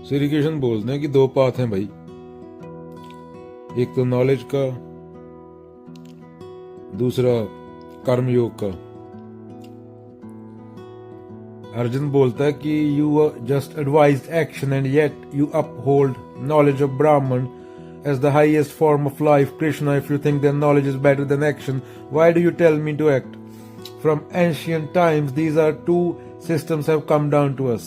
श्री कृष्ण बोलते हैं कि दो पाथ हैं भाई, एक तो नॉलेज का, दूसरा कर्मयोग का। अर्जुन बोलता है कि you just advise action and yet you uphold knowledge of ब्राह्मण as the highest form of life. Krishna, if you think that knowledge is better than action, why do you tell me to act? From ancient times, these are two systems have come down to us.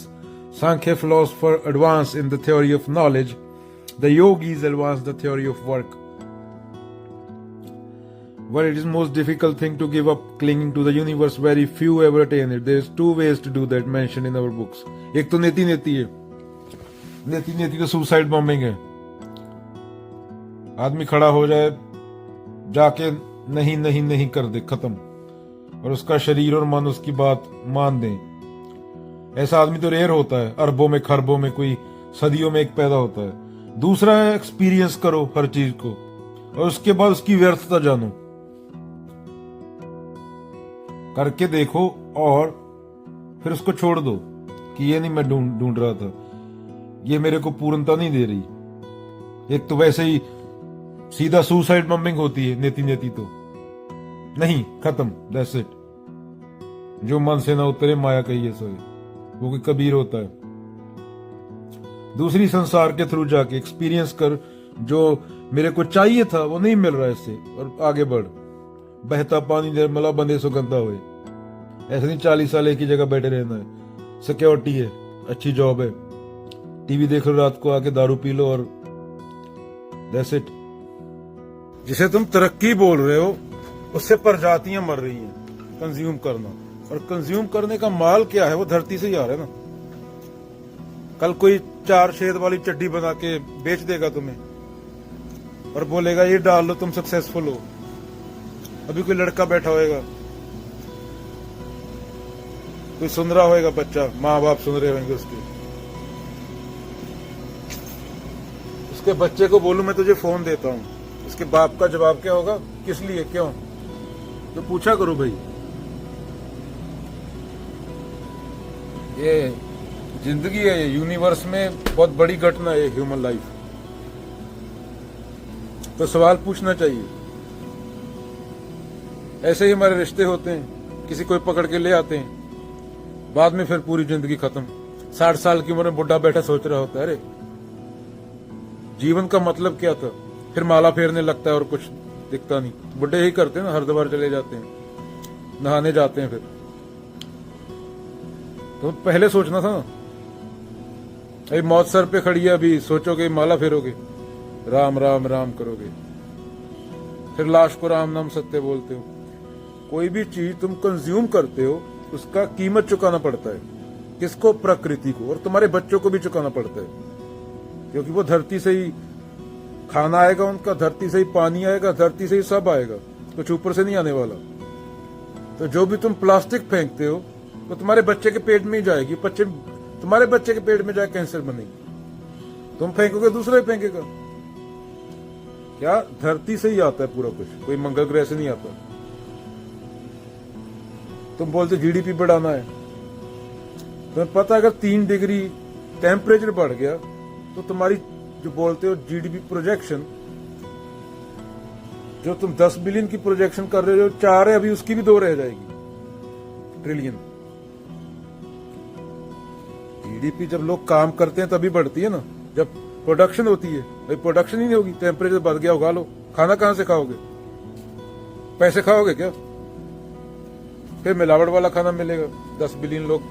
Sankhya philosopher advanced in the theory of knowledge. The yogis advanced the theory of work. But it is most difficult thing to give up clinging to the universe. Very few ever attain it. There is two ways to do that mentioned in our books. एक तो नेति नेति है, नेति नेति तो suicide bombing है। आदमी खड़ा हो जाए, जाके नहीं नहीं नहीं कर दे, खत्म, और उसका शरीर और मन उसकी बात मान दे। ऐसा आदमी तो रेयर होता है, अरबों में खरबों में कोई सदियों में एक पैदा होता है। दूसरा है एक्सपीरियंस करो हर चीज को और उसके बाद उसकी व्यर्थता जानो, करके देखो और फिर उसको छोड़ दो कि ये नहीं मैं ढूंढ रहा था, ये मेरे को पूर्णता नहीं दे रही। एक तो वैसे ही सीधा सुसाइड बॉम्बिंग होती है, नेति नेति तो नहीं, खत्म, दैट्स इट। जो मन से ना उतरे माया कहिए सोए, वो कोई कबीर होता है। दूसरी संसार के थ्रू जाके एक्सपीरियंस कर, जो मेरे को चाहिए था वो नहीं मिल रहा है इससे, और आगे बढ़। बहता पानी निर्मला बंदे सुगंधा हुए। ऐसे नहीं 40 साल एक ही जगह बैठे रहना है। सिक्योरिटी है, अच्छी जॉब है, टीवी देख लो रात को, आके दारू पी लो और दैट्स इट। जिसे तुम तरक्की बोल रहे हो उससे प्रजातियां मर रही हैं। कंज्यूम करना, और कंज्यूम करने का माल क्या है, वो धरती से ही आ रहा है ना। कल कोई 4 छेद वाली चड्डी बना के बेच देगा तुम्हें और बोलेगा ये डाल लो तुम सक्सेसफुल हो। अभी कोई लड़का बैठा होएगा, कोई सुन रहा होएगा बच्चा, माँ बाप सुन रहे होंगे उसके बच्चे को बोलूं मैं तुझे फोन देता हूं, इसके बाप का जवाब क्या होगा, किस लिए, क्यों? तो पूछा करो भाई। ये जिंदगी है, ये यूनिवर्स में बहुत बड़ी घटना है ह्यूमन लाइफ, तो सवाल पूछना चाहिए। ऐसे ही हमारे रिश्ते होते हैं, किसी को पकड़ के ले आते हैं, बाद में फिर पूरी जिंदगी खत्म। 60 साल की उम्र में बुढ़ा बैठा सोच रहा होता है अरे जीवन का मतलब क्या था, फिर माला फेरने लगता है और कुछ दिखता नहीं। बुढ़े ही करते हैं ना, हरिद्वार चले जाते हैं, नहाने जाते हैं। फिर तो पहले सोचना था ना, अभी मौत सर पे खड़ी है, अभी सोचोगे माला फेरोगे, राम राम राम करोगे, फिर लाश को राम नाम सत्य बोलते हो। कोई भी चीज तुम कंज्यूम करते हो उसका कीमत चुकाना पड़ता है। किसको? प्रकृति को, और तुम्हारे बच्चों को भी चुकाना पड़ता है, क्योंकि वो धरती से ही खाना आएगा उनका, धरती से ही पानी आएगा, धरती से ही सब आएगा, कुछ ऊपर से नहीं आने वाला। तो जो भी तुम प्लास्टिक फेंकते हो तो तुम्हारे बच्चे के पेट में ही जाएगी, तुम्हारे बच्चे के पेट में जाए कैंसर बनेगी। तुम फेंकोगे दूसरा ही फेंकेगा। क्या धरती से ही आता है पूरा कुछ, कोई मंगल ग्रह से नहीं आता। तुम बोलते जीडीपी बढ़ाना है, तुम्हें पता अगर 3 डिग्री टेम्परेचर बढ़ गया तो तुम्हारी जो बोलते हो जीडीपी प्रोजेक्शन, जो तुम 10 बिलियन की प्रोजेक्शन कर रहे हो, 4 है अभी, उसकी भी 2 रह जाएगी ट्रिलियन। जीडीपी जब लोग काम करते हैं तभी बढ़ती है ना, जब प्रोडक्शन होती है। भाई प्रोडक्शन ही नहीं होगी, टेम्परेचर बढ़ गया, उगा लो, खाना कहां से खाओगे? पैसे खाओगे क्या? फिर मिलावट वाला खाना मिलेगा। 10 बिलियन लोग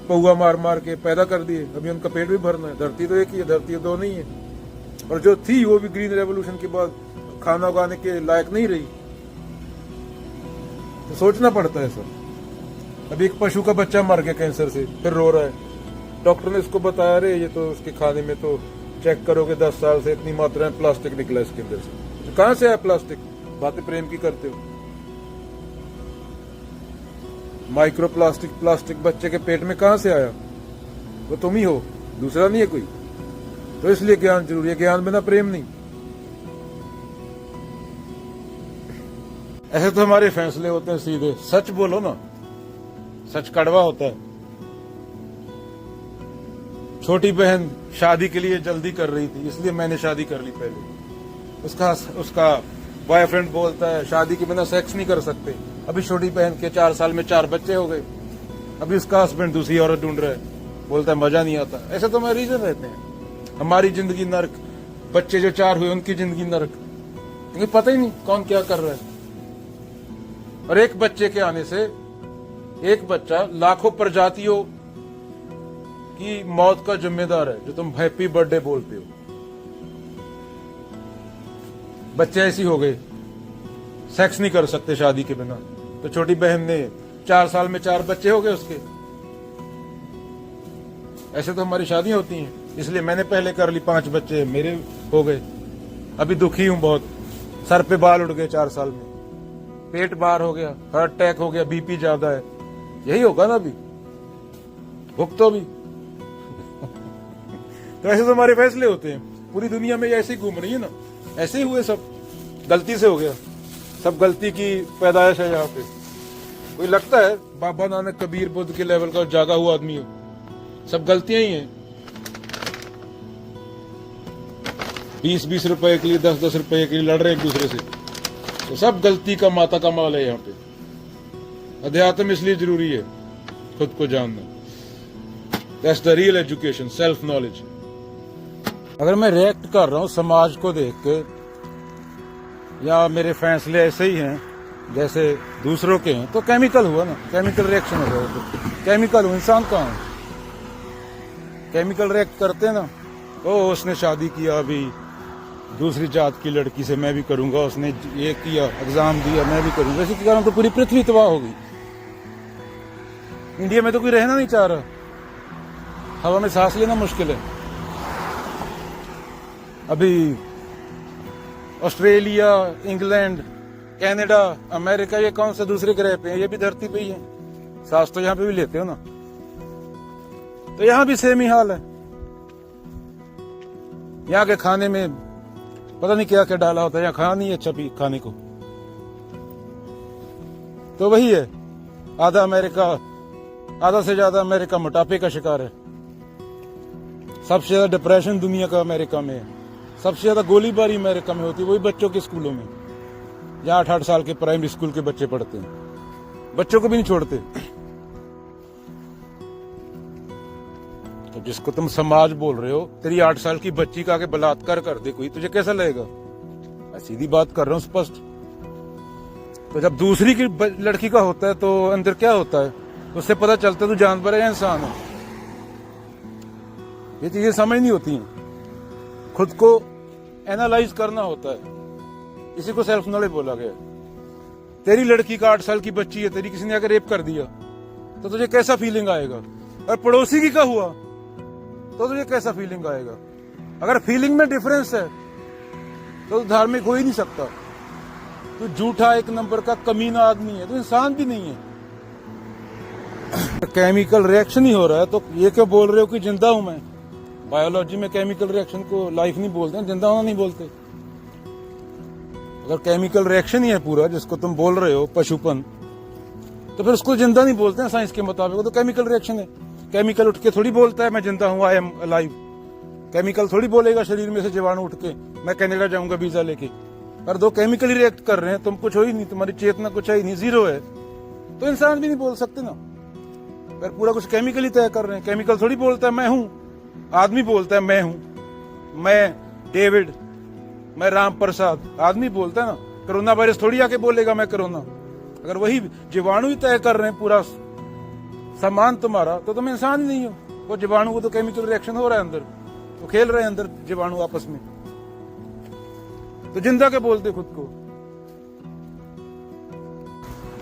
पौआ मार मार के पैदा कर दिए, अभी उनका पेट भी भरना है। धरती तो एक ही है, धरती 2 नहीं है, और जो थी वो भी ग्रीन रेवोल्यूशन के बाद खाना उगाने के लायक नहीं रही। तो सोचना पड़ता है सर। अभी एक पशु का बच्चा मर गया कैंसर से, फिर रो रहा है, डॉक्टर ने इसको बताया रे ये तो उसके खाने में तो चेक करोगे 10 साल से इतनी मात्रा में प्लास्टिक निकला इसके अंदर से। तो कहां से आया प्लास्टिक? बातें प्रेम की करते हो। माइक्रो प्लास्टिक बच्चे के पेट में कहां से आया? वो तुम ही हो, दूसरा नहीं है कोई। तो इसलिए ज्ञान जरूरी है, ज्ञान बिना प्रेम नहीं। ऐसे तो हमारे फैसले होते हैं सीधे, सच बोलो ना, सच कड़वा होता है। छोटी बहन शादी के लिए जल्दी कर रही थी, इसलिए मैंने शादी कर ली पहले। उसका बॉयफ्रेंड बोलता है शादी के बिना सेक्स नहीं कर सकते। अभी छोटी बहन के 4 साल में 4 बच्चे हो गए। अभी उसका हस्बैंड दूसरी औरत ढूंढ रहा है, बोलता है मजा नहीं आता। ऐसे तो हमारे रीजन रहते हैं। हमारी जिंदगी नर्क, बच्चे जो 4 हुए उनकी जिंदगी नर्क, क्योंकि पता ही नहीं कौन क्या कर रहा है। और एक बच्चे के आने से, एक बच्चा लाखों प्रजातियों की मौत का जिम्मेदार है, जो तुम हैप्पी बर्थडे बोलते हो। बच्चे ऐसी हो गए, सेक्स नहीं कर सकते शादी के बिना। तो छोटी बहन ने 4 साल में 4 बच्चे हो गए उसके। ऐसे तो हमारी शादियां होती हैं, इसलिए मैंने पहले कर ली, 5 बच्चे मेरे हो गए। अभी दुखी हूं बहुत, सर पे बाल उड़ गए 4 साल में, पेट बाहर हो गया, हार्ट अटैक हो गया, बीपी ज्यादा है। यही होगा ना अभी, भुगतो भी। तो ऐसे तो हमारे फैसले होते हैं। पूरी दुनिया में ऐसे ही घूम रही है ना, ऐसे ही हुए, सब गलती से हो गया, सब गलती की पैदाइश है यहाँ पे। कोई लगता है बाबा नानक कबीर बुद्ध के लेवल का जागा हुआ आदमी हो, सब गलतियां ही हैं। 20-20 रुपए के लिए, 10-10 रुपए के लिए लड़ रहे एक दूसरे से, तो सब गलती का माता का माल है यहाँ पे। अध्यात्म इसलिए जरूरी है, खुद को जानना। That's the real education, self knowledge. अगर मैं रिएक्ट कर रहा हूं समाज को देख के, या मेरे फैसले ऐसे ही हैं जैसे दूसरों के हैं, तो केमिकल हुआ ना, केमिकल रिएक्शन हो रहा है। तो केमिकल हुआ, इंसान कहाँ है? केमिकल रिएक्ट करते हैं ना, ओ उसने शादी किया अभी दूसरी जात की लड़की से, मैं भी करूंगा, उसने ये किया, एग्जाम दिया, मैं भी करूंगा। इसी के कारण तो पूरी पृथ्वी तबाह हो गई। इंडिया में तो कोई रहना नहीं चाह रहा, हवा में सांस लेना मुश्किल है। अभी ऑस्ट्रेलिया, इंग्लैंड, कनाडा, अमेरिका, ये कौन से दूसरे ग्रह पे है? ये भी धरती पे ही है। सांस तो यहाँ पे भी लेते हो ना, तो यहाँ भी सेम ही हाल है। यहाँ के खाने में पता नहीं क्या क्या डाला होता है, यहाँ खाना नहीं अच्छा भी खाने को। तो वही है, आधा से ज्यादा अमेरिका मोटापे का शिकार है। सबसे ज्यादा डिप्रेशन दुनिया का अमेरिका में है। सबसे ज्यादा गोलीबारी अमेरिका में होती है, वही बच्चों के स्कूलों में, जहां 8-8 साल के प्राइमरी स्कूल के बच्चे पढ़ते हैं। बच्चों को भी नहीं छोड़ते। तो जिसको तुम समाज बोल रहे हो, तेरी 8 साल की बच्ची का आगे बलात्कार कर दे कोई, तुझे कैसा लगेगा? मैं सीधी बात कर रहा हूं, स्पष्ट। तो जब दूसरी की लड़की का होता है तो अंदर क्या होता है, उससे पता चलता है तू जानवर है या इंसान है। ये चीजें समझ नहीं होती हैं, खुद को एनालाइज करना होता है। इसी को सेल्फ नॉलेज बोला गया। तेरी लड़की का 8 साल की बच्ची है, तेरी किसी ने अगर रेप कर दिया तो तुझे कैसा फीलिंग आएगा? और पड़ोसी की का हुआ तो तुझे कैसा फीलिंग आएगा? अगर फीलिंग में डिफरेंस है तो धार्मिक हो ही नहीं सकता। तू झूठा, एक नंबर का कमीना आदमी है, तो इंसान भी नहीं है। केमिकल रिएक्शन ही हो रहा है, तो ये क्यों बोल रहे हो कि जिंदा हूं मैं? बायोलॉजी में केमिकल रिएक्शन को लाइफ नहीं बोलते, जिंदा होना नहीं बोलते। अगर केमिकल रिएक्शन ही है पूरा, जिसको तुम बोल रहे हो पशुपन, तो फिर उसको जिंदा नहीं बोलते हैं साइंस के मुताबिक। तो केमिकल रिएक्शन है। केमिकल उठ के थोड़ी बोलता है मैं जिंदा हूं, आई एम अलाइव। केमिकल थोड़ी बोलेगा शरीर में से जीवाणु उठ के मैं कनाडा जाऊंगा वीजा लेके। पर 2 केमिकल ही रिएक्ट कर रहे हैं, तुम कुछ हो ही नहीं, तुम्हारी चेतना कुछ है ही नहीं, जीरो है, तो इंसान भी नहीं बोल सकते ना। पर पूरा कुछ केमिकल ही तय कर रहे हैं। केमिकल थोड़ी बोलता है मैं हूं, आदमी बोलता है मैं हूं, मैं डेविड, मैं राम प्रसाद, आदमी बोलता है ना। कोरोना वायरस थोड़ी आके बोलेगा मैं कोरोना। अगर वही जीवाणु ही तय कर रहे हैं पूरा सामान तुम्हारा, तो तुम इंसान ही नहीं हो। वो जीवाणु को तो केमिकल रिएक्शन हो रहा है अंदर, तो खेल रहे हैं अंदर जीवाणु आपस में, तो जिंदा के बोलते खुद को।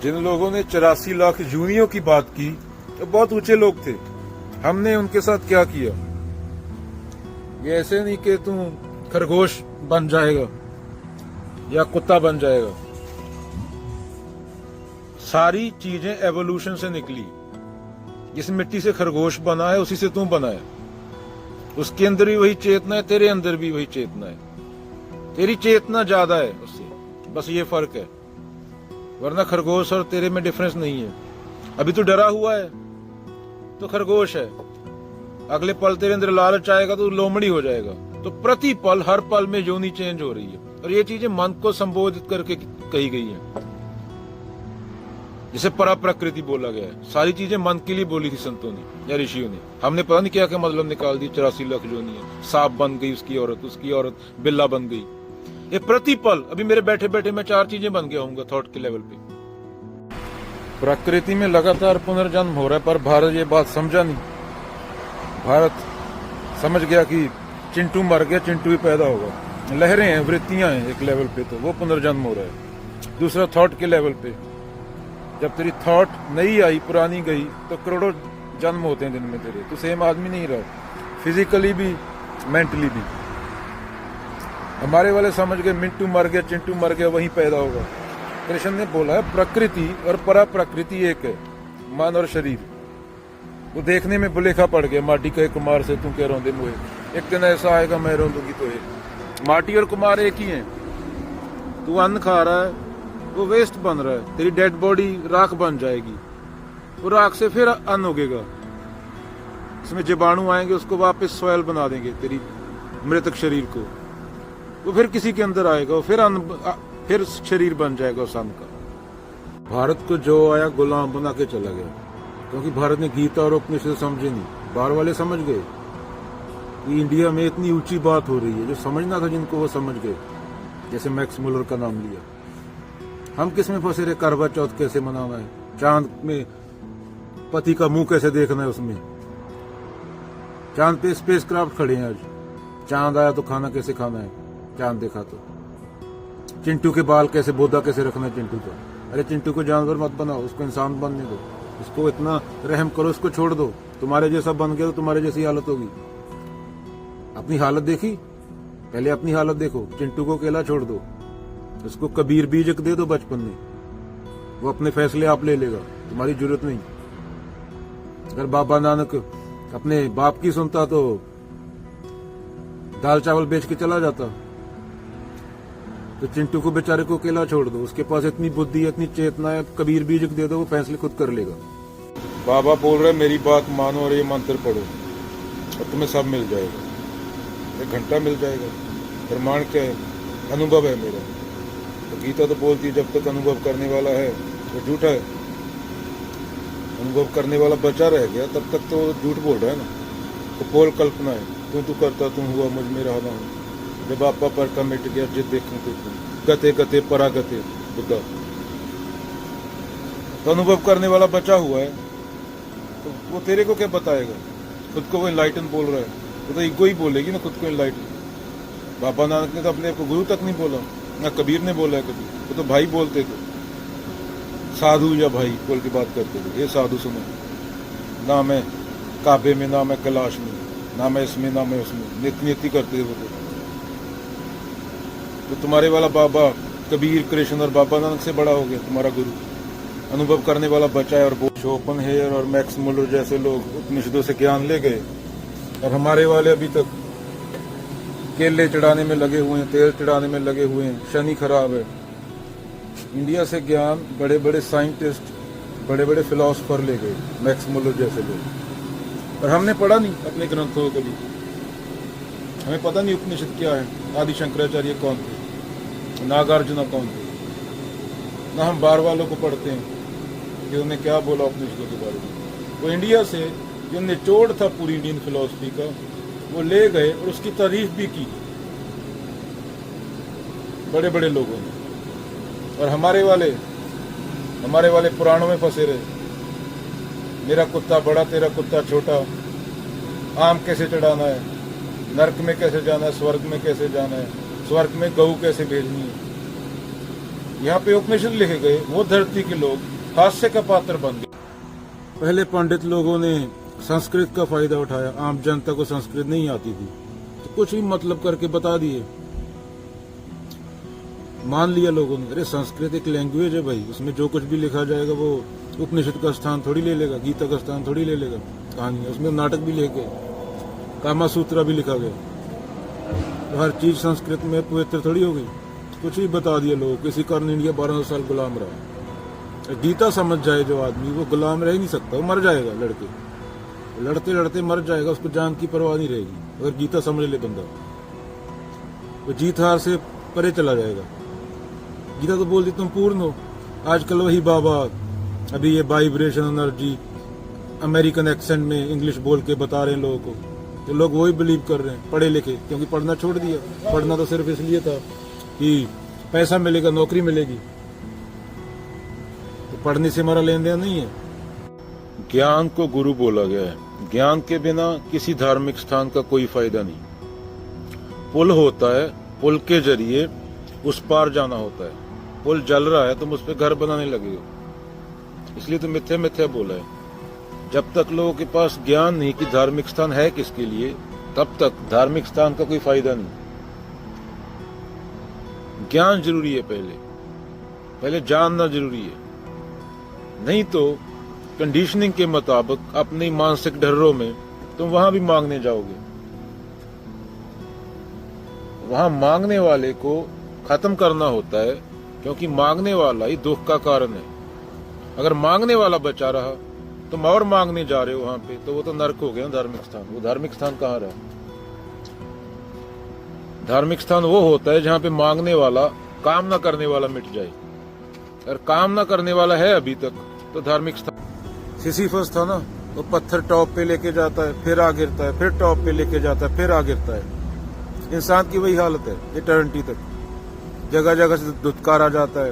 जिन लोगों ने 84 लाख जूनियों की बात की, तो बहुत ऊंचे लोग थे। हमने उनके साथ क्या किया? ये ऐसे नहीं कि तू खरगोश बन जाएगा या कुत्ता बन जाएगा। सारी चीजें एवोल्यूशन से निकली। जिस मिट्टी से खरगोश बना है उसी से तू बना है। उसके अंदर भी वही चेतना है, तेरे अंदर भी वही चेतना है। तेरी चेतना ज्यादा है उससे, बस ये फर्क है, वरना खरगोश और तेरे में डिफरेंस नहीं है। अभी तू डरा हुआ है तो खरगोश है, अगले पल तेरे अंदर लालच आएगा तो लोमड़ी हो जाएगा। तो प्रति पल, हर पल में योनि चेंज हो रही है, और ये चीजें मन को संबोधित करके कही गई हैं। जिसे परा प्रकृति बोला गया है, सारी चीजें मन के लिए बोली थी संतों ने या ऋषियों ने। हमने पता नहीं क्या क्या मतलब निकाल दी। 84 लाख योनि है, सांप बन गई उसकी औरत, उसकी औरत बिल्ला बन गई। ये प्रतिपल, अभी मेरे बैठे बैठे मैं 4 चीजें बन गया हूँ थॉट के लेवल पे। प्रकृति में लगातार पुनर्जन्म हो रहा है, पर भारत ये बात समझा नहीं। भारत समझ गया कि चिंटू मर गया, चिंटू ही पैदा होगा। लहरें हैं, वृत्तियां हैं एक लेवल पे, तो वो पुनर्जन्म हो रहा है। दूसरा थॉट के लेवल पे, जब तेरी थॉट नई आई, पुरानी गई, तो करोड़ों जन्म होते हैं दिन में तेरे। तो सेम आदमी नहीं रहा, फिजिकली भी मेंटली भी। हमारे वाले समझ गए मिंटू मर गया, चिंटू मर गया, वहीं पैदा होगा। कृष्ण ने बोला है प्रकृति और परा प्रकृति एक है, मन और शरीर। वो देखने में बुलेखा पड़ गया, माटी का कुमार से तू क्या रौंदे मुहे, एक दिन ऐसा आएगा मैं रौंदूंगी तो ये। माटी और कुमार एक ही हैं। तू अन्न खा रहा है, वो वेस्ट बन रहा है, तेरी डेड बॉडी राख बन जाएगी, वो राख से फिर अन्न उगेगा, इसमें जीवाणु आएंगे, उसको वापस सॉयल बना देंगे तेरी मृतक शरीर को, वो फिर किसी के अंदर आएगा, फिर अन्न, फिर शरीर बन जाएगा उस अन्न का। भारत को जो आया गुलाम बना के चला गया, क्योंकि भारत ने गीता और उपनिषद समझे नहीं। बाहर वाले समझ गए कि इंडिया में इतनी ऊंची बात हो रही है, जो समझना था जिनको वो समझ गए। जैसे मैक्स मुलर का नाम लिया। हम किस में फंसे रहे, करवा चौथ कैसे मनाना है, चांद में पति का मुंह कैसे देखना है, उसमें चांद पे स्पेस क्राफ्ट खड़े हैं आज। चांद आया तो खाना कैसे खाना है, चांद देखा तो। चिंटू के बाल कैसे, बोदा कैसे रखना है चिंटू का। अरे चिंटू को जानवर मत बनाओ, उसको इंसान बनने दो, उसको इतना रहम करो, उसको छोड़ दो। तुम्हारे जैसा बन गया तो तुम्हारे जैसी हालत होगी। अपनी हालत देखी, पहले अपनी हालत देखो। चिंटू को अकेला छोड़ दो, उसको कबीर बीजक दे दो बचपन में, वो अपने फैसले आप ले लेगा, तुम्हारी जरूरत नहीं। अगर बाबा नानक अपने बाप की सुनता तो दाल चावल बेच के चला जाता। तो चिंटू को बेचारे को अकेला छोड़ दो, उसके पास इतनी बुद्धि, इतनी चेतना है, कबीर बीजक दे दो, वो फैसले खुद कर लेगा। बाबा बोल रहे मेरी बात मानो और ये मंत्र पढ़ो और तुम्हें सब मिल जाएगा। 1 घंटा मिल जाएगा। प्रमाण क्या है? अनुभव है मेरा। तो गीता तो बोलती है जब तक अनुभव करने वाला है वो झूठा है। अनुभव करने वाला बचा रह गया तब तक तो झूठ बोल रहा है ना। तो पोल कल्पना है, तू करता तू हुआ मुझ में रहा हूँ। जब आपा पर का मिट गया जिद देखूं तो गते गते परागते बुद्धा। तो अनुभव करने वाला बचा हुआ है, तो वो तेरे को क्या बताएगा? खुद को वो इनलाइटन बोल रहा है, वो तो ईगो ही बोलेगी ना खुद को इनलाइटन। बाबा नानक ने तो अपने को गुरु तक नहीं बोला, ना कबीर ने बोला है कभी। वो तो भाई बोलते थे, साधु या भाई बोल के बात करते थे। ये साधु सुनो, ना मैं काबे में, ना मैं कैलाश में, ना मैं इसमें, ना मैं उसमें, नीति करते थे वो। तो तुम्हारे वाला बाबा कबीर, कृष्ण और बाबा नानक से बड़ा हो गया तुम्हारा गुरु। अनुभव करने वाला बचा है। और शोपेनहायर और मैक्स मुलर जैसे लोग उपनिषदों से ज्ञान ले गए, और हमारे वाले अभी तक केले चढ़ाने में लगे हुए हैं, तेल चढ़ाने में लगे हुए हैं। शनि खराब है। इंडिया से ज्ञान बड़े बड़े साइंटिस्ट, बड़े बड़े फिलोसफर ले गए, मैक्स मुलर जैसे लोग। और हमने पढ़ा नहीं अपने ग्रंथों को कभी। हमें पता नहीं उपनिषद क्या है, आदि शंकराचार्य कौन थे, नागार्जुन कौन थे। ना हम बाहर वालों को पढ़ते हैं कि उन्हें क्या बोला उपनिषदों के बारे में। वो इंडिया से जो निचोड़ था पूरी इंडियन फिलॉसफी का, वो ले गए और उसकी तारीफ भी की बड़े बड़े लोगों ने। और हमारे वाले पुराणों में फंसे रहे। मेरा कुत्ता बड़ा, तेरा कुत्ता छोटा, आम कैसे चढ़ाना है, नरक में कैसे जाना है, स्वर्ग में कैसे जाना है, स्वर्ग में गऊ कैसे भेजनी है। यहाँ पे उपनिषद लिखे गए, वो धरती के लोग हास्य का पात्र बन गए। पहले पंडित लोगों ने संस्कृत का फायदा उठाया, आम जनता को संस्कृत नहीं आती थी, तो कुछ भी मतलब करके बता दिए, मान लिया लोगों ने। अरे संस्कृत एक लैंग्वेज है भाई, उसमें जो कुछ भी लिखा जाएगा वो उपनिषद का स्थान थोड़ी ले लेगा, गीता का स्थान थोड़ी ले लेगा। कहानी उसमें नाटक भी लिखे, कामा सूत्रा भी लिखा गया। तो हर चीज संस्कृत में पवित्र थोड़ी हो गई। कुछ भी बता दिया लोग। किसी कारण इंडिया 1200 साल गुलाम रहा। गीता समझ जाए जो आदमी, वो गुलाम रह ही नहीं सकता, वो मर जाएगा लड़के। लड़ते लड़ते मर जाएगा, उसको जान की परवाह नहीं रहेगी। अगर गीता समझ ले बंदा तो जीत हार से परे चला जाएगा। गीता तो बोलती तुम पूर्ण हो। आजकल वही बाबा अभी ये वाइब्रेशन एनर्जी अमेरिकन एक्सेंट में इंग्लिश बोल के बता रहे हैं लोगों को, तो लोग वही बिलीव कर रहे हैं, पढ़े लिखे, क्योंकि पढ़ना छोड़ दिया। पढ़ना तो सिर्फ इसलिए था कि पैसा मिलेगा, नौकरी मिलेगी, तो पढ़ने से हमारा लेन देन नहीं है। ज्ञान को गुरु बोला गया है। ज्ञान के बिना किसी धार्मिक स्थान का कोई फायदा नहीं। पुल होता है, पुल के जरिए उस पार जाना होता है। पुल जल रहा है, तुम उस पर घर बनाने लगे हो, इसलिए तो मिथ्या मिथ्या बोला है। जब तक लोगों के पास ज्ञान नहीं कि धार्मिक स्थान है किसके लिए, तब तक धार्मिक स्थान का कोई फायदा नहीं। ज्ञान जरूरी है, पहले जानना जरूरी है। नहीं तो कंडीशनिंग के मुताबिक अपनी मानसिक ढर्रों में तुम वहां भी मांगने जाओगे। वहां मांगने वाले को खत्म करना होता है, क्योंकि मांगने वाला ही दुख का कारण है। अगर मांगने वाला बचा रहा, तुम और मांगने जा रहे हो वहां पे, तो वो तो नर्क हो गया ना धार्मिक स्थान। वो धार्मिक स्थान कहाँ रहा? धार्मिक स्थान वो होता है जहां पे मांगने वाला, काम ना करने वाला मिट जाए। अगर काम ना करने वाला है अभी तक, तो धार्मिक स्थान। सिसिफस था ना, वो पत्थर टॉप पे लेके जाता है, फिर आ गिरता है, फिर टॉप पे लेके जाता है, फिर आ गिरता है। इंसान की वही हालत है इटर्निटी तक। जगह जगह से धुतकारा जाता है।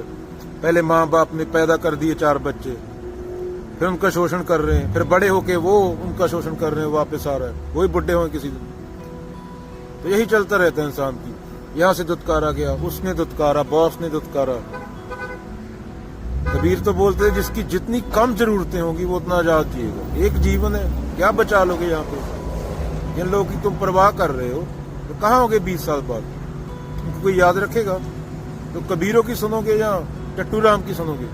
पहले माँ बाप ने पैदा कर दिए 4 बच्चे, फिर उनका शोषण कर रहे हैं, फिर बड़े होके वो उनका शोषण कर रहे हैं, वापस आ रहा है, वही बुढ़े हुए किसी दिन। तो यही चलता रहता है इंसान की। यहाँ से धुतकारा गया, उसने धुतकारा, बॉस ने धुतकारा। कबीर तो बोलते हैं जिसकी जितनी कम जरूरतें होंगी वो उतना आजाद जिएगा। एक जीवन है, क्या बचा लोगे यहाँ पे? जिन लोगों की तुम परवाह कर रहे हो, तो कहाँ होगे 20 साल बाद? उनको कोई याद रखेगा? तो कबीरों की सुनोगे या टट्टू राम की सुनोगे?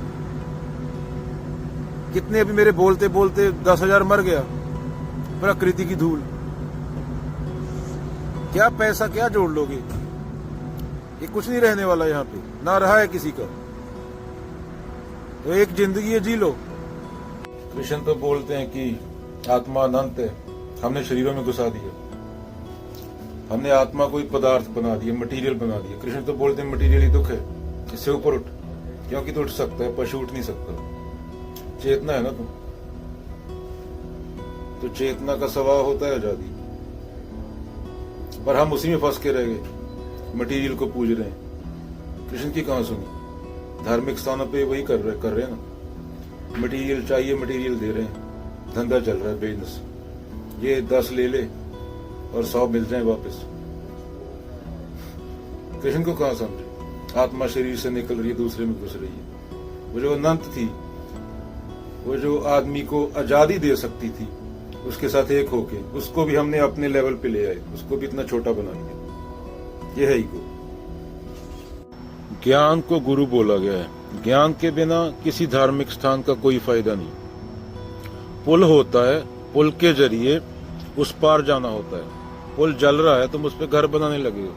कितने अभी मेरे बोलते बोलते 10,000 मर गया, प्रकृति की धूल। क्या पैसा क्या जोड़ लोगे? ये कुछ नहीं रहने वाला यहाँ पे, ना रहा है किसी का। तो एक जिंदगी है, जी लो। कृष्ण तो बोलते हैं कि आत्मा अनंत है, हमने शरीरों में घुसा दिया। हमने आत्मा को एक पदार्थ बना दिया, मटेरियल बना दिया। कृष्ण तो बोलते हैं मटेरियल ही दुख है, इससे ऊपर उठ, क्योंकि तो उठ सकता है, पशु उठ नहीं सकता। चेतना है ना तुम, तो चेतना का स्वभाव होता है आजादी। पर हम उसी में फंस के रह गए, मटेरियल को पूज रहे हैं। कृष्ण की कहां सुनी? धार्मिक स्थानों पे वही कर रहे हैं ना। मटेरियल चाहिए, मटेरियल दे रहे हैं, धंधा चल रहा है बिजनेस। ये 10 ले ले और 100 मिल जाए वापस। कृष्ण को कहां समझे? आत्मा शरीर से निकल रही है, दूसरे में घुस रही है। वो जो अनंत थी, वो जो आदमी को आजादी दे सकती थी, उसके साथ एक होके उसको भी हमने अपने लेवल पे ले आए, उसको भी इतना छोटा बना दिया। ये है ईगो। ज्ञान को गुरु बोला गया है। ज्ञान के बिना किसी धार्मिक स्थान का कोई फायदा नहीं। पुल होता है, पुल के जरिए उस पार जाना होता है। पुल जल रहा है, तुम उस पर घर बनाने लगे हो,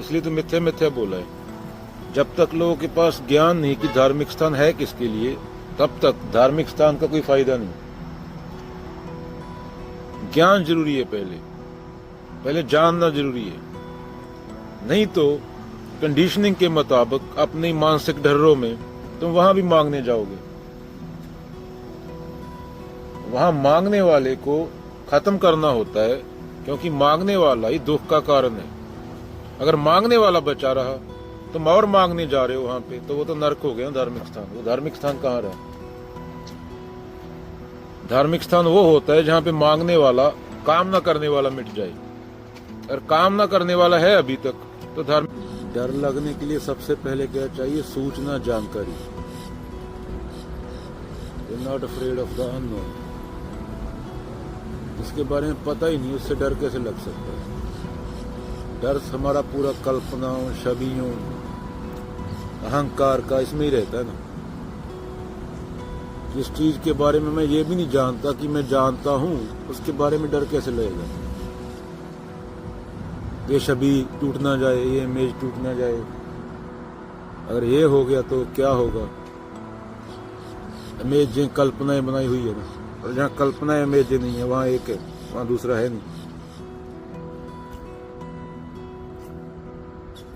इसलिए तो मिथ्या मिथ्या बोला है। जब तक लोगों के पास ज्ञान नहीं कि धार्मिक स्थान है किसके लिए, तब तक धार्मिक स्थान का कोई फायदा नहीं। ज्ञान जरूरी है, पहले जानना जरूरी है। नहीं तो कंडीशनिंग के मुताबिक अपनी मानसिक ढर्रों में तुम वहां भी मांगने जाओगे। वहां मांगने वाले को खत्म करना होता है, क्योंकि मांगने वाला ही दुख का कारण है। अगर मांगने वाला बचा रहा, तुम और मांगने जा रहे हो वहां पे, तो वो तो नर्क हो गया ना धार्मिक स्थान। वो धार्मिक स्थान कहाँ रहा? धार्मिक स्थान वो होता है जहां पे मांगने वाला, काम ना करने वाला मिट जाए। अगर काम ना करने वाला है अभी तक, तो धार्मिक। डर लगने के लिए सबसे पहले क्या चाहिए? सूचना, जानकारी। You're not afraid of the unknown। इसके बारे में पता ही नहीं, उससे डर कैसे लग सकता है? डर हमारा पूरा कल्पनाओं, छवियों, अहंकार का इसमें ही रहता है ना। जिस चीज के बारे में मैं ये भी नहीं जानता कि मैं जानता हूं, उसके बारे में डर कैसे लगेगा? ये छवि टूट ना जाए, ये इमेज टूट ना जाए, अगर ये हो गया तो क्या होगा? इमेज जो कल्पनाएं बनाई हुई है ना, और जहाँ कल्पना इमेज नहीं है वहां एक है, वहां दूसरा है नहीं।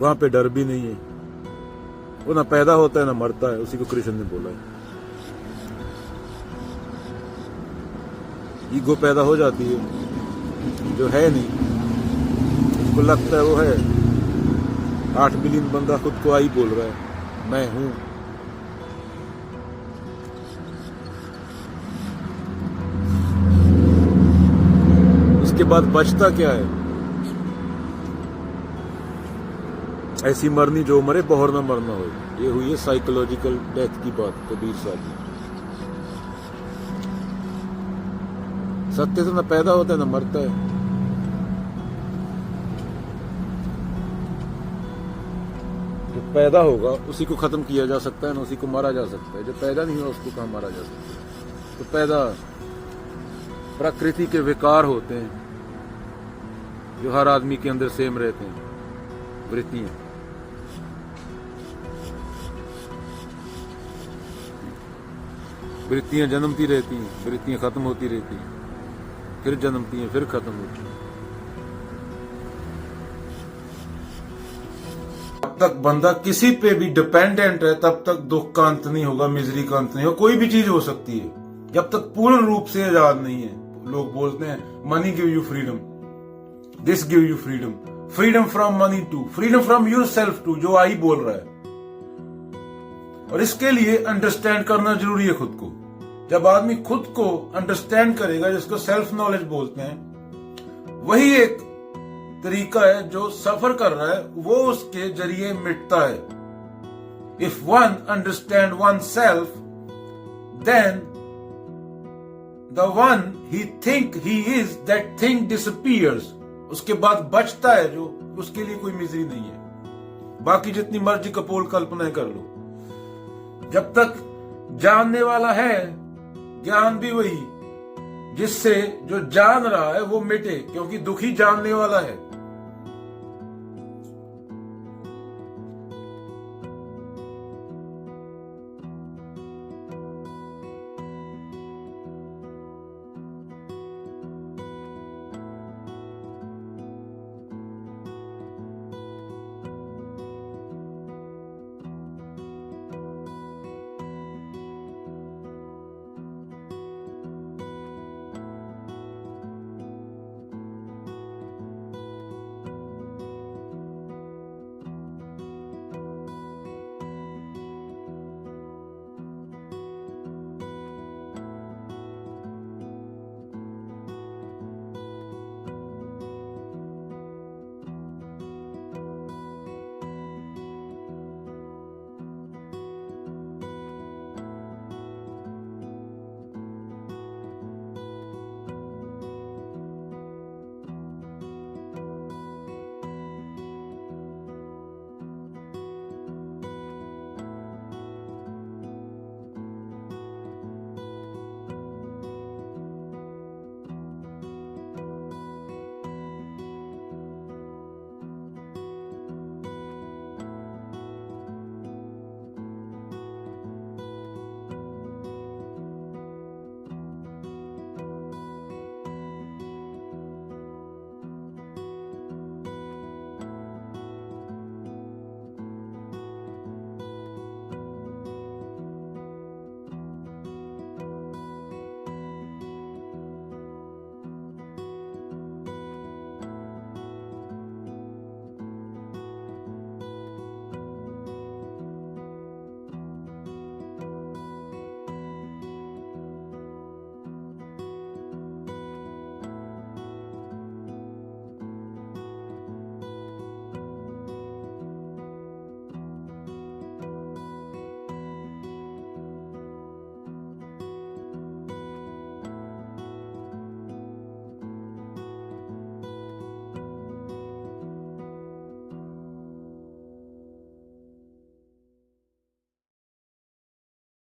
वहां पे डर भी नहीं है, वो ना पैदा होता है ना मरता है, उसी को कृष्ण ने बोला है। ईगो पैदा हो जाती है जो है नहीं, उसको लगता है वो है। 8 बिलियन बंदा खुद को आई बोल रहा है, मैं हूं। उसके बाद बचता क्या है? ऐसी मरनी जो मरे बहुर ना मरना हो। ये हुई है साइकोलॉजिकल डेथ की बात कबीर साहब की। सत्य से ना पैदा होता है ना मरता है। जो पैदा होगा उसी को खत्म किया जा सकता है ना उसी को मारा जा सकता है। जो पैदा नहीं हुआ उसको कहाँ मारा जा सकता है? तो पैदा प्रकृति के विकार होते हैं जो हर आदमी के अंदर सेम रहते हैं, वृत्तियां। वृत्तियां जन्मती रहती हैं, वृत्तियां खत्म होती रहती हैं, फिर जन्मती हैं, फिर खत्म होती हैं। जब तक बंदा किसी पे भी डिपेंडेंट है तब तक दुख का अंत नहीं होगा, मिजरी का अंत नहीं होगा। कोई भी चीज हो सकती है जब तक पूर्ण रूप से आजाद नहीं है। लोग बोलते हैं money give you freedom, this give you freedom, freedom from money too, freedom from yourself too, जो आई बोल रहा है। और इसके लिए अंडरस्टैंड करना जरूरी है खुद को। जब आदमी खुद को अंडरस्टैंड करेगा, जिसको सेल्फ नॉलेज बोलते हैं, वही एक तरीका है जो सफर कर रहा है वो उसके जरिए मिटता है। If one understand oneself then the one he think he is, that thing disappears. उसके बाद बचता है जो, उसके लिए कोई मिजरी नहीं है। बाकी जितनी मर्जी कपोल कल्पनाएं कर लो, जब तक जानने वाला है ज्ञान भी वही, जिससे जो जान रहा है वो मिटे, क्योंकि दुखी जानने वाला है।